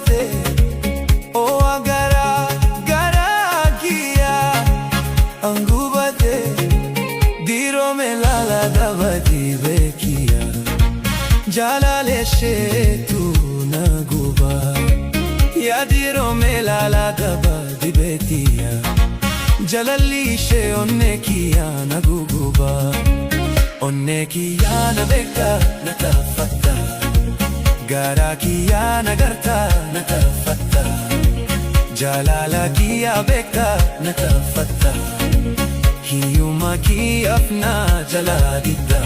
bate o agara gara kiya angubate diro me lala dabadi bekiya jalale she tu naguba ya diro me lala dabadi betiya jalali she onne kiya naguguba onne kiya nabekta natafatta gara kiya nagarta natafatta jalala kiya bekta natafatta hiyuma ki apna jaladidda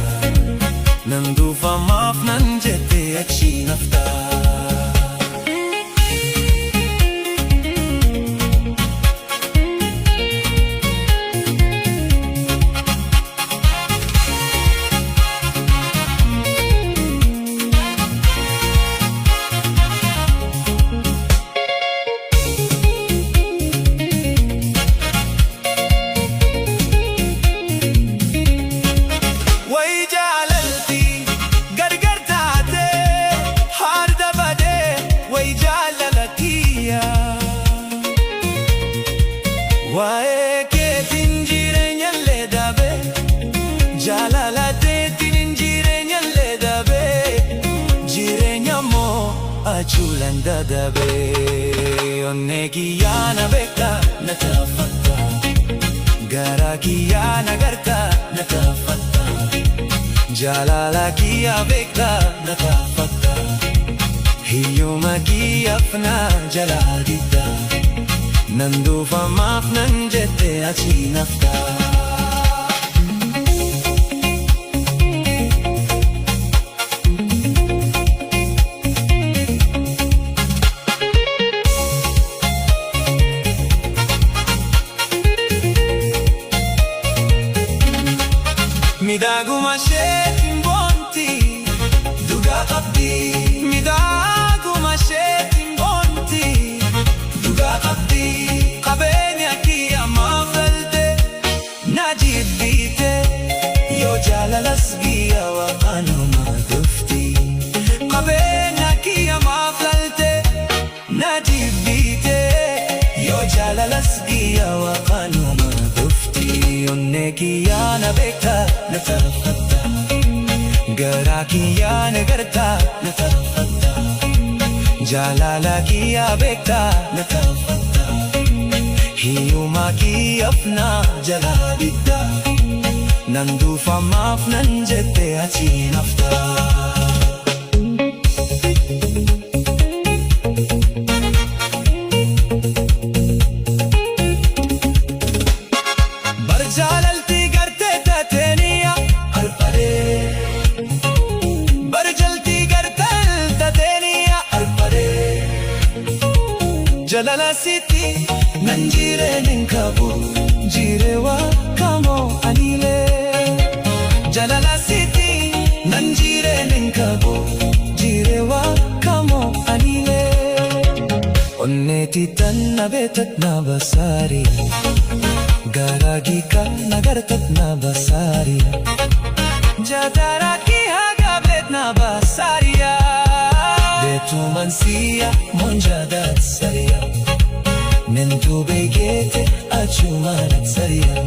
nandufa maaf nanjete achi nafta wae ke tinjire nyalle dabe jalala te tinjire nyalle dabe jire nyamo achulanda dabe onne kiyana bekta natafatta gara kiyana garta natafatta jalala kiya bekta natafatta hiyuma kiyafna jaladidda nandufa maaf nanjete achi nafta midaguma sheetin bonti duga qabdi midaguma sheetin bonti duga qabdi qabeenya kiyya maafalde najib bite yo jalalas giya waqanuma dufti qabeenya kiyya maafalde najib bite yo jalalas giya waqanuma dufti onne kiyya nabekta natafatta gara kiyya nagarta natafatta jalala kiya bekta natafatta hiyuma kiyafna jaladidda nandufa maaf nanjete achi nafta barjalalti garte tateniya alpare barjalti garte tateniya alpare jalala siti nanjire ninkabu jirewa kamo anile jalala siti nanjire ninkabu jirewa kamo anile onne titan nabetat na basari garagi ka nagartat na basari jatara ki hagablet na basaria betu mansiya monjadat saria Nintu begete achumanat sariyam